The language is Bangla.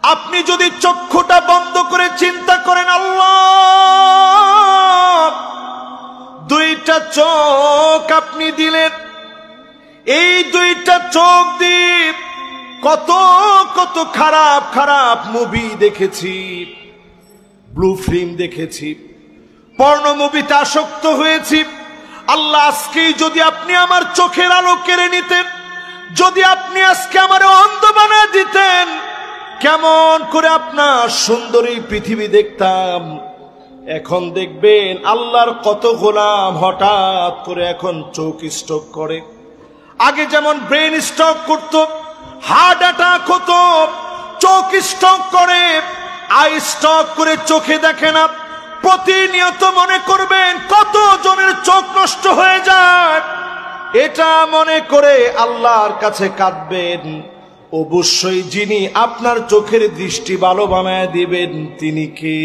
আপনি যদি চক্ষুটা বন্ধ করে চিন্তা করেন, আল্লাহ দুইটা চোখ আপনি দিলেন, এই দুইটা চোখ দিয়ে কত কত খারাপ খারাপ মুভি দেখেছি, ব্লু ফিল্ম দেখেছি, পর্নো মুভিতে আসক্ত হয়েছি। আল্লাহ আজকেই যদি আপনি আমার চোখের আলো কেড়ে নিতেন, যদি আপনি আজকে আমার অন্ধ বানিয়ে দিতেন, কেমন করে আপনার সুন্দরী পৃথিবী দেখতাম। এখন দেখবেন আল্লাহর কত গোলাম হঠাৎ করে এখন চোখ স্ট্রোক করে। আগে যেমন ব্রেন স্ট্রোক করত, হার্ট অ্যাটাক হতো, চোখ স্ট্রোক করে, আই স্ট্রোক করে চোখে দেখে না। প্রতিনিয়ত মনে করবেন কত জনের চোখ নষ্ট হয়ে যায়, এটা মনে করে আল্লাহর কাছে কাঁদবেন। অবশ্যই যিনি আপনার চোখের দৃষ্টি ভালো বানায় দিবেন তিনি কে?